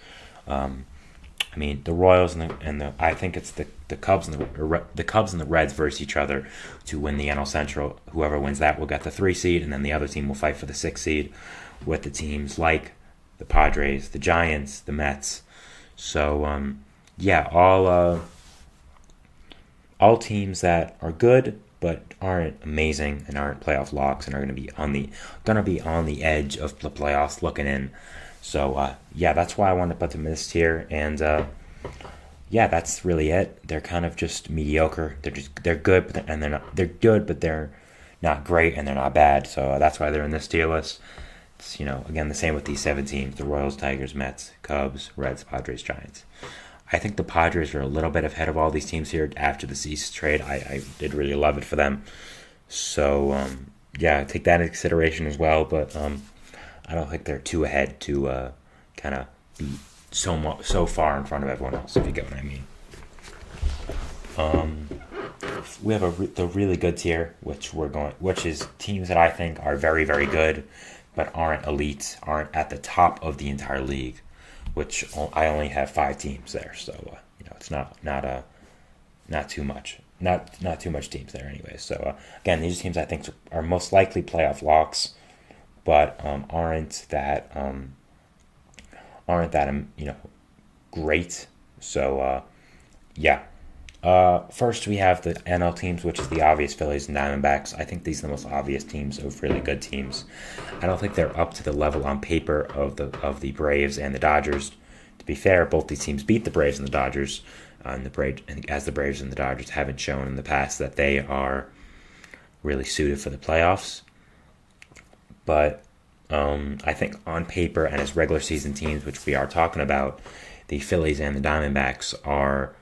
The Royals and the I think it's the Cubs and the Cubs and the Reds versus each other to win the NL Central. Whoever wins that will get the 3 seed, and then the other team will fight for the 6 seed with the teams like the Padres, the Giants, the Mets. So, all teams that are good but aren't amazing and aren't playoff locks and are going to be on the edge of the playoffs looking in. So, that's why I wanted to put them in this tier. And that's really it. They're kind of just mediocre. They're good, but they're not. They're good, but they're not great, and they're not bad. So that's why they're in this tier list. It's, again, the same with these 7 teams: the Royals, Tigers, Mets, Cubs, Reds, Padres, Giants. I think the Padres are a little bit ahead of all these teams here after the Cease trade. I did really love it for them. So, take that into consideration as well. But I don't think they're too ahead to kind of be so far in front of everyone else, if you get what I mean. We have the really good tier, which is teams that I think are very, very good, but aren't elite, aren't at the top of the entire league. Which I only have 5 teams there, so it's not too much, not too much teams there anyway. So again, these teams I think are most likely playoff locks, but aren't that great. So first we have the NL teams, which is the obvious Phillies and Diamondbacks. I think these are the most obvious teams of really good teams. I don't think they're up to the level on paper of the Braves and the Dodgers. To be fair, both these teams beat the Braves and the Dodgers, as the Braves and the Dodgers haven't shown in the past that they are really suited for the playoffs. But I think on paper and as regular season teams, which we are talking about, the Phillies and the Diamondbacks are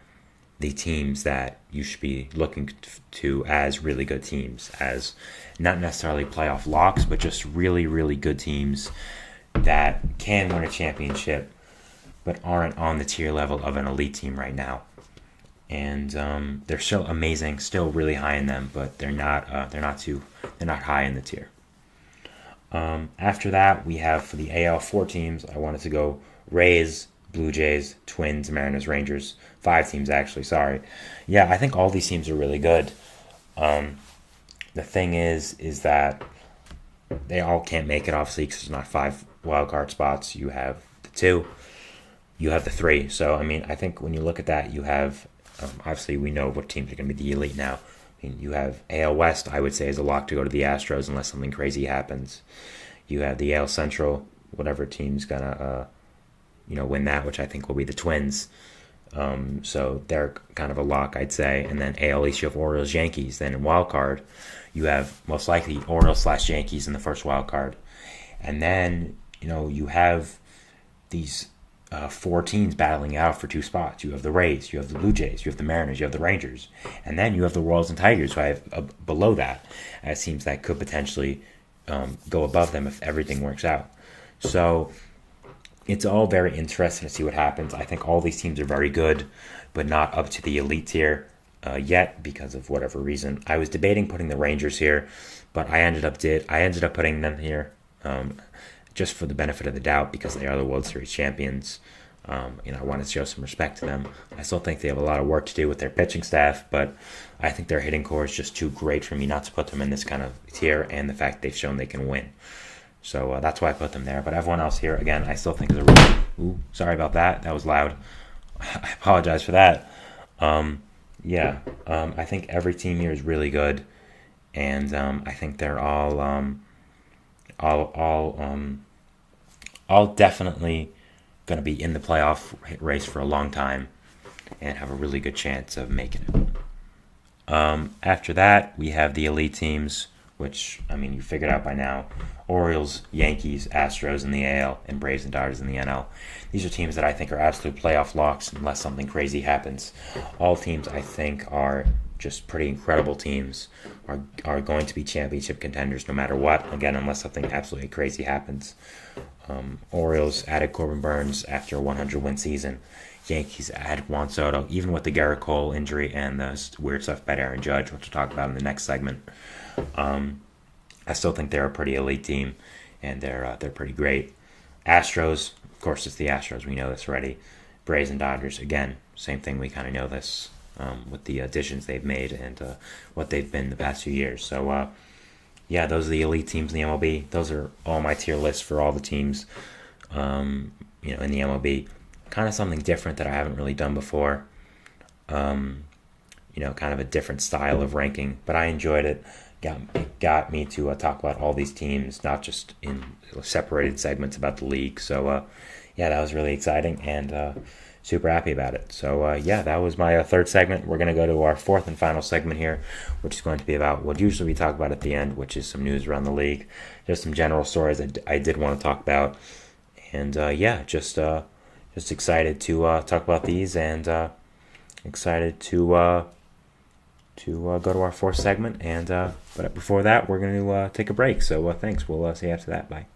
the teams that you should be looking to as really good teams, as not necessarily playoff locks, but just really, really good teams that can win a championship, but aren't on the tier level of an elite team right now. And they're still amazing, still really high in them, but they're not high in the tier. After that, we have for the AL 4 teams. I wanted to go Rays, Blue Jays, Twins, Mariners, Rangers. 5 teams, actually, sorry. Yeah, I think all these teams are really good. The thing is that they all can't make it, obviously, because there's not 5 wild card spots. You have the 2, you have the 3. So, I think when you look at that, you have, obviously, we know what teams are going to be the elite now. You have AL West, I would say, is a lock to go to the Astros unless something crazy happens. You have the AL Central, whatever team's going to win that, which I think will be the Twins. So they're kind of a lock, I'd say. And then AL East, you have Orioles, Yankees. Then in wild card, you have most likely Orioles/Yankees in the first wild card. And then, you have these 4 teams battling out for 2 spots. You have the Rays, you have the Blue Jays, you have the Mariners, you have the Rangers. And then you have the Royals and Tigers, who I have below that, as teams that could potentially go above them if everything works out. So it's all very interesting to see what happens. I think all these teams are very good, but not up to the elite tier yet because of whatever reason. I was debating putting the Rangers here, but I ended up putting them here just for the benefit of the doubt because they are the World Series champions. I wanted to show some respect to them. I still think they have a lot of work to do with their pitching staff, but I think their hitting core is just too great for me not to put them in this kind of tier, and the fact they've shown they can win. So that's why I put them there. But everyone else here, again, I still think is a really... Ooh, sorry about that. That was loud. I apologize for that. I think every team here is really good, and I think they're all definitely going to be in the playoff race for a long time and have a really good chance of making it. After that, we have the elite teams, which, you figured out by now. Orioles, Yankees, Astros in the AL, and Braves and Dodgers in the NL. These are teams that I think are absolute playoff locks unless something crazy happens. All teams I think are just pretty incredible teams, are going to be championship contenders no matter what, again, unless something absolutely crazy happens. Orioles added Corbin Burns after a 100-win season. Yankees added Juan Soto, even with the Garrett Cole injury and the weird stuff about Aaron Judge, which we'll talk about in the next segment. I still think they're a pretty elite team, and they're pretty great. Astros, of course, it's the Astros. We know this already. Braves and Dodgers, again, same thing. We kind of know this with the additions they've made and what they've been the past few years. So, those are the elite teams in the MLB. Those are all my tier lists for all the teams, in the MLB. Kind of something different that I haven't really done before. Kind of a different style of ranking, but I enjoyed it. It got me to talk about all these teams, not just in separated segments about the league. So, yeah, that was really exciting and super happy about it. So yeah, that was my third segment. We're going to go to our fourth and final segment here, which is going to be about what usually we talk about at the end, which is some news around the league, just some general stories I did want to talk about, and yeah, just excited to talk about these, and excited to go to our fourth segment. And but before that, we're going to take a break. So thanks. We'll see you after that. Bye.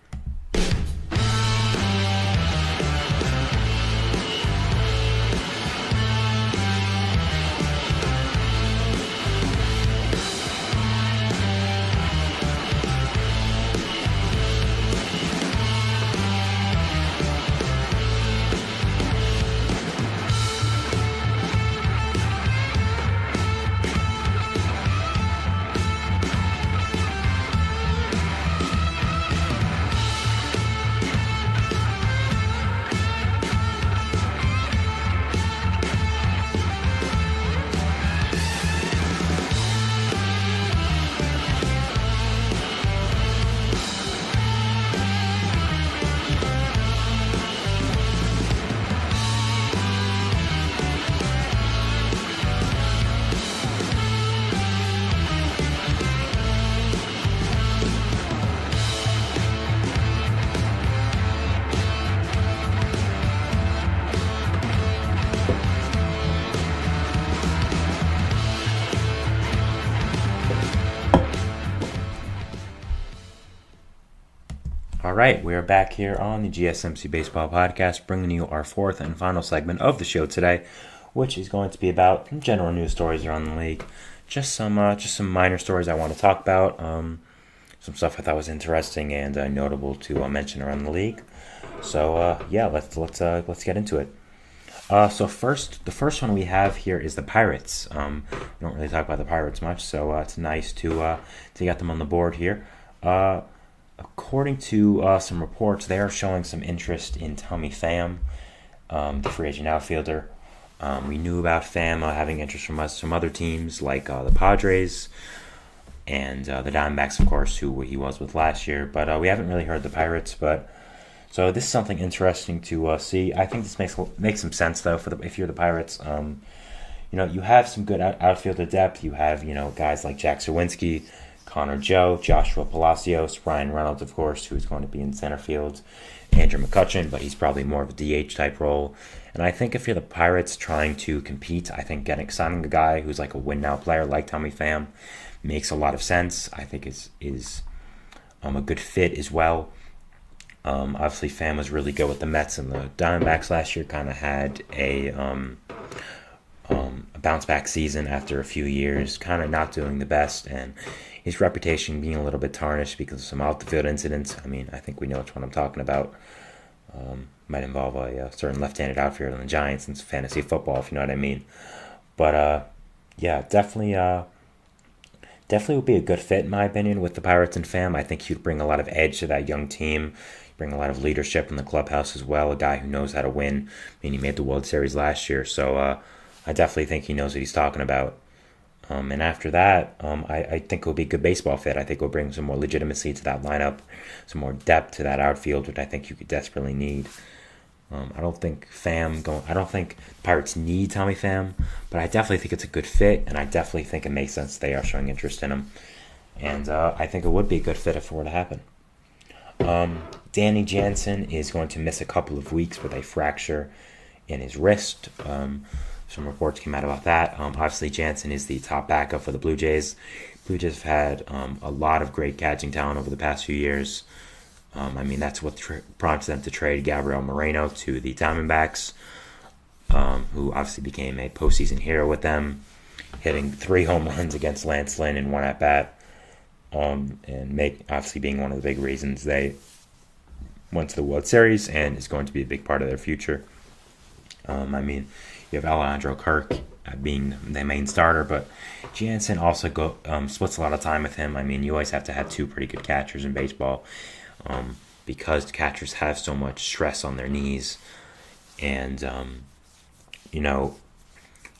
All right, we're back here on the GSMC Baseball Podcast, bringing you our fourth and final segment of the show today, which is going to be about some general news stories around the league, just some minor stories I want to talk about, some stuff I thought was interesting and notable to mention around the league. So yeah, let's get into it. So the first one we have here is the Pirates. We don't really talk about the Pirates much, so it's nice to get them on the board here. According to some reports, they are showing some interest in Tommy Pham, the free agent outfielder. We knew about Pham having interest from some other teams like the Padres and the Diamondbacks, of course, who he was with last year. But we haven't really heard the Pirates. So this is something interesting to see. I think this makes some sense though if you're the Pirates. You have some good outfielder depth. You have guys like Jack Sawinski, Connor Joe, Joshua Palacios, Ryan Reynolds, of course, who's going to be in center field, Andrew McCutchen, but he's probably more of a DH type role. And I think if you're the Pirates trying to compete, I think signing a guy who's like a win now player like Tommy Pham makes a lot of sense. I think is a good fit as well. Obviously, Pham was really good with the Mets and the Diamondbacks last year. Kind of had a bounce back season after a few years, kind of not doing the best, and his reputation being a little bit tarnished because of some out the field incidents. I mean, I think we know which one I'm talking about. Might involve a certain left-handed outfielder on the Giants in fantasy football, if you know what I mean. But yeah, definitely would be a good fit in my opinion with the Pirates and Pham. I think he'd bring a lot of edge to that young team, bring a lot of leadership in the clubhouse as well. A guy who knows how to win. I mean, he made the World Series last year, so I definitely think he knows what he's talking about. And after that, I think it'll be a good baseball fit. I think it'll bring some more legitimacy to that lineup, some more depth to that outfield, which I think you could desperately need. I don't think Pirates need Tommy Pham, but I definitely think it's a good fit, and I definitely think it makes sense they are showing interest in him. And I think it would be a good fit if it were to happen. Danny Jansen is going to miss a couple of weeks with a fracture in his wrist. Some reports came out about that. Obviously, Jansen is the top backup for the Blue Jays. Blue Jays have had a lot of great catching talent over the past few years. I mean, that's what prompted them to trade Gabriel Moreno to the Diamondbacks, who obviously became a postseason hero with them, hitting 3 home runs against Lance Lynn in one at-bat, and obviously being one of the big reasons they went to the World Series and is going to be a big part of their future. I mean, you have Alejandro Kirk being the main starter, but Jansen also splits a lot of time with him. I mean, you always have to have 2 pretty good catchers in baseball because catchers have so much stress on their knees and,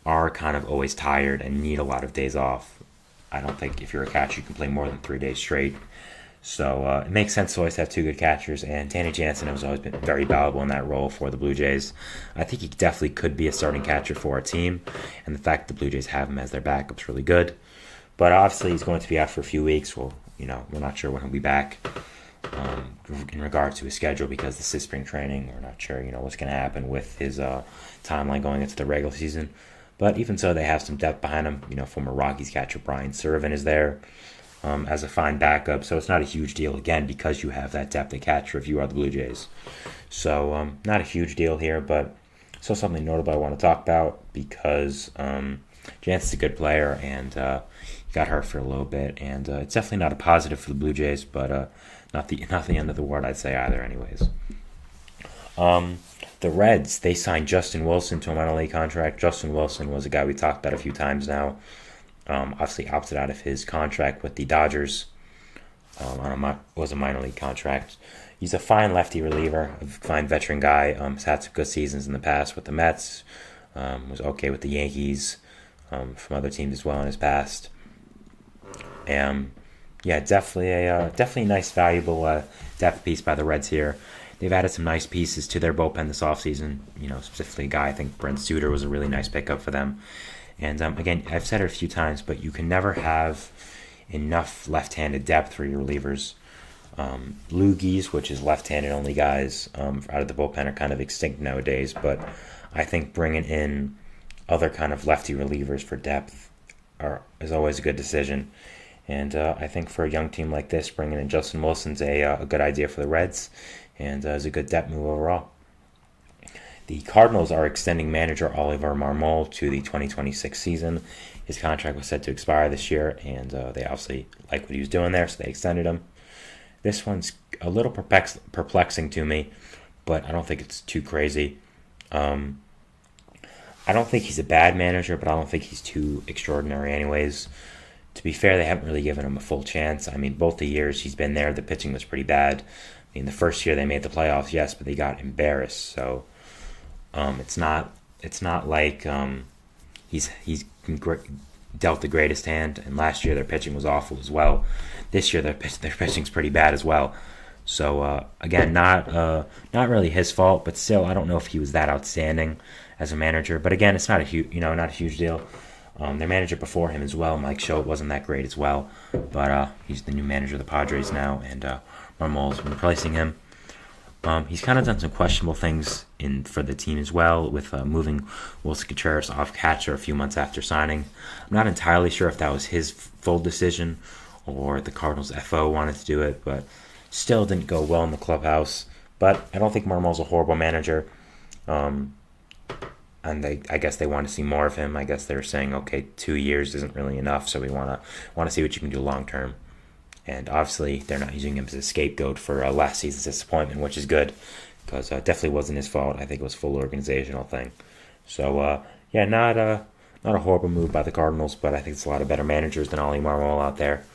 are kind of always tired and need a lot of days off. I don't think if you're a catcher you can play more than 3 days straight. So it makes sense to always have two good catchers, and Danny Jansen has always been very valuable in that role for the Blue Jays. I think he definitely could be a starting catcher for our team, and the fact that the Blue Jays have him as their backup is really good. But obviously he's going to be out for a few weeks. Well, we're not sure when he'll be back in regard to his schedule because this is spring training. We're not sure, what's going to happen with his timeline going into the regular season. But even so, they have some depth behind him. Former Rockies catcher Brian Serven is there as a fine backup. So it's not a huge deal, again, because you have that depth at catcher if you are the Blue Jays. So not a huge deal here, but still something notable I want to talk about because Jansen's a good player and he got hurt for a little bit. And it's definitely not a positive for the Blue Jays, but not the end of the world, I'd say, either anyways. The Reds, they signed Justin Wilson to a minor league contract. Justin Wilson was a guy we talked about a few times now. Obviously opted out of his contract with the Dodgers. Was a minor league contract. He's a fine lefty reliever, a fine veteran guy. Has had some good seasons in the past with the Mets. Was okay with the Yankees, from other teams as well in his past. Definitely a nice, valuable depth piece by the Reds here. They've added some nice pieces to their bullpen this offseason. Specifically a guy, I think Brent Suter was a really nice pickup for them. And again, I've said it a few times, but you can never have enough left-handed depth for your relievers. Loogies, which is left-handed only guys out of the bullpen, are kind of extinct nowadays. But I think bringing in other kind of lefty relievers for depth is always a good decision. And I think for a young team like this, bringing in Justin Wilson's a good idea for the Reds, and is a good depth move overall. The Cardinals are extending manager Oliver Marmol to the 2026 season. His contract was set to expire this year, and they obviously like what he was doing there, so they extended him. This one's a little perplexing to me, but I don't think it's too crazy. I don't think he's a bad manager, but I don't think he's too extraordinary anyways. To be fair, they haven't really given him a full chance. I mean, both the years he's been there, the pitching was pretty bad. I mean, the first year they made the playoffs, yes, but they got embarrassed. So it's not like he's dealt the greatest hand. And last year their pitching was awful as well. This year their pitching's pretty bad as well. So again, not really his fault, but still, I don't know if he was that outstanding as a manager. But again, it's not a huge deal. Their manager before him as well, Mike Schopp, wasn't that great as well, but he's the new manager of the Padres now, and Marmol's replacing him. He's kind of done some questionable things for the team as well, with moving Wilson Contreras off catcher a few months after signing. I'm not entirely sure if that was his full decision or the Cardinals' FO wanted to do it, but still didn't go well in the clubhouse. But I don't think Marmol's a horrible manager. And I guess they want to see more of him. I guess they're saying, okay, 2 years isn't really enough, so we want to see what you can do long term. And obviously, they're not using him as a scapegoat for last season's disappointment, which is good, because it definitely wasn't his fault. I think it was a full organizational thing. So not a horrible move by the Cardinals, but I think there's a lot of better managers than Ollie Marmol out there.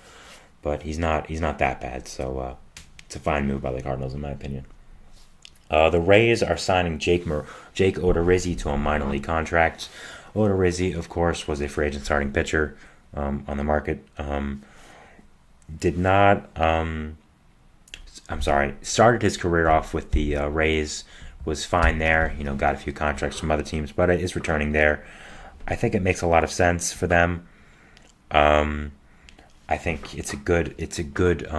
But he's not that bad. So it's a fine move by the Cardinals, in my opinion. The Rays are signing Jake Odorizzi to a minor league contract. Odorizzi, of course, was a free agent starting pitcher on the market. Started his career off with the Rays, was fine there, got a few contracts from other teams, but is returning there. I think it makes a lot of sense for them. I think it's a good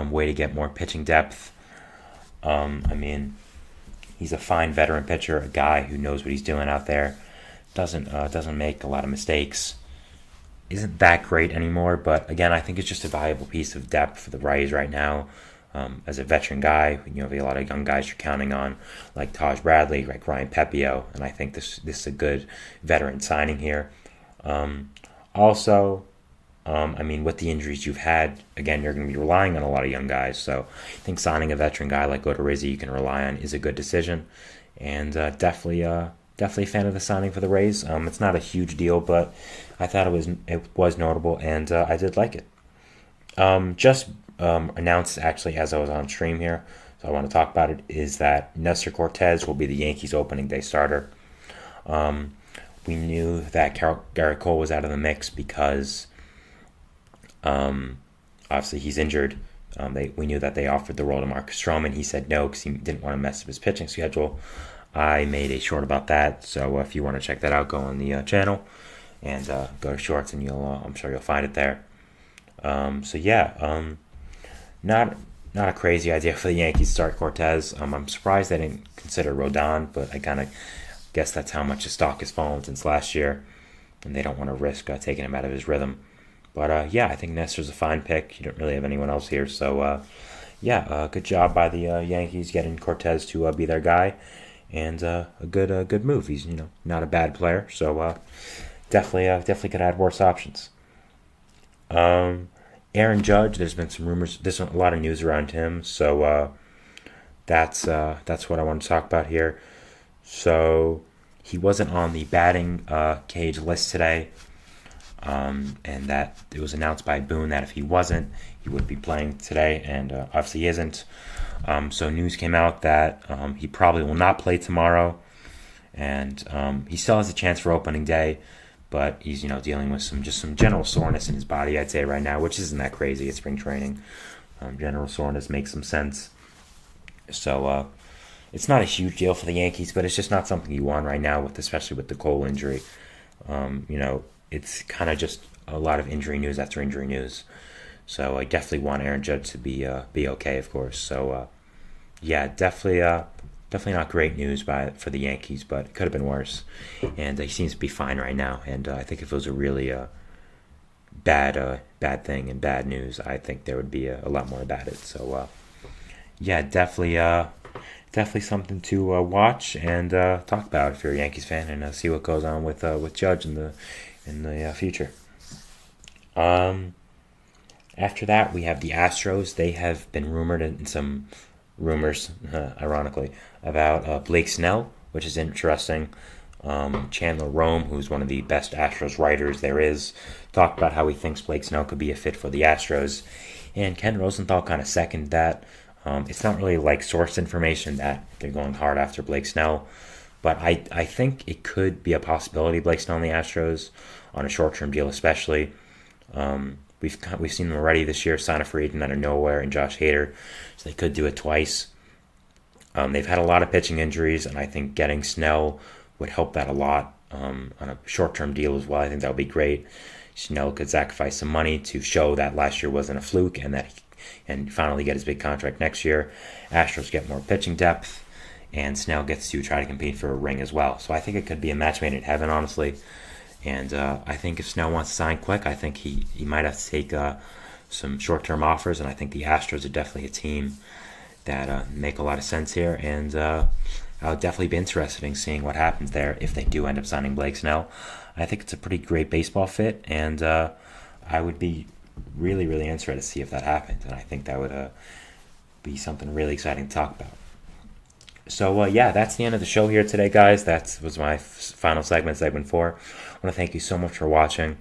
way to get more pitching depth. He's a fine veteran pitcher, a guy who knows what he's doing out there. Doesn't make a lot of mistakes. Isn't that great anymore, but again, I think it's just a valuable piece of depth for the Rays right now. As a veteran guy, you have a lot of young guys you're counting on, like Taj Bradley, like Ryan Pepio, and I think this is a good veteran signing here. With the injuries you've had, again, you're going to be relying on a lot of young guys. So I think signing a veteran guy like Odorizzi you can rely on is a good decision. And definitely a fan of the signing for the Rays. It's not a huge deal, but I thought it was notable, and I did like it. Announced, actually, as I was on stream here, so I want to talk about it, is that Nestor Cortez will be the Yankees' opening day starter. We knew that Garrett Cole was out of the mix because... obviously, he's injured. We knew that they offered the role to Marcus Stroman. He said no because he didn't want to mess up his pitching schedule. I made a short about that, so if you want to check that out, go on the channel and go to shorts, and I'm sure you'll find it there. Not a crazy idea for the Yankees to start Cortez. I'm surprised they didn't consider Rodon, but I kind of guess that's how much his stock has fallen since last year, and they don't want to risk taking him out of his rhythm. But I think Nestor's a fine pick. You don't really have anyone else here, so good job by the Yankees getting Cortez to be their guy, and a good move. He's not a bad player, so definitely could add worse options. Aaron Judge, there's been some rumors. There's a lot of news around him, so that's what I want to talk about here. So he wasn't on the batting cage list today, and that it was announced by Boone that if he wasn't, he would be playing today, and obviously he isn't. So news came out that he probably will not play tomorrow, and he still has a chance for opening day. But he's, dealing with some general soreness in his body, I'd say, right now, which isn't that crazy at spring training. General soreness makes some sense. So it's not a huge deal for the Yankees, but it's just not something you want right now, especially with the Cole injury. It's kind of just a lot of injury news after injury news. So I definitely want Aaron Judge to be okay, of course. So definitely not great news for the Yankees, but it could have been worse. And he seems to be fine right now. And I think if it was a really bad thing and bad news, I think there would be a lot more about it. So definitely something to watch and talk about if you're a Yankees fan, and see what goes on with Judge in the future. After that, we have the Astros. They have been rumored in some rumors, ironically, about Blake Snell, which is interesting. Chandler Rome, who's one of the best Astros writers there is, talked about how he thinks Blake Snell could be a fit for the Astros. And Ken Rosenthal kind of seconded that. It's not really like source information that they're going hard after Blake Snell, but I think it could be a possibility, Blake Snell and the Astros, on a short-term deal especially. We've seen them already this year sign a free agent out of nowhere in Josh Hader, so they could do it twice. They've had a lot of pitching injuries, and I think getting Snell would help that a lot on a short-term deal as well. I think that would be great. Snell could sacrifice some money to show that last year wasn't a fluke, and finally get his big contract next year. Astros get more pitching depth, and Snell gets to try to compete for a ring as well. So I think it could be a match made in heaven, honestly. And I think if Snell wants to sign quick, I think he might have to take some short-term offers, and I think the Astros are definitely a team that make a lot of sense here, and I would definitely be interested in seeing what happens there if they do end up signing Blake Snell. I think it's a pretty great baseball fit, and I would be really, really interested to see if that happens, and I think that would be something really exciting to talk about. So, that's the end of the show here today, guys. That was my final segment 4. I want to thank you so much for watching.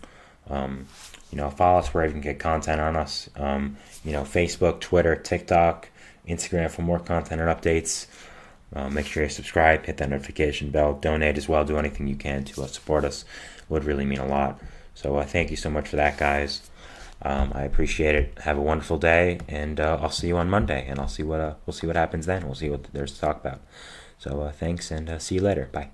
Follow us wherever you can get content on us. Facebook, Twitter, TikTok, Instagram for more content and updates. Make sure you subscribe, hit that notification bell, donate as well, do anything you can to support us. It would really mean a lot. So thank you so much for that, guys. I appreciate it. Have a wonderful day, and I'll see you on Monday, and we'll see what happens then. We'll see what there's to talk about. So thanks, and see you later. Bye.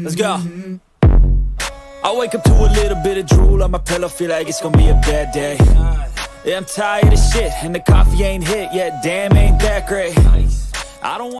Let's go. I wake up to a little bit of drool on my pillow, feel like it's gonna be a bad day. Yeah, I'm tired of shit, and the coffee ain't hit yet, damn, ain't that great. I don't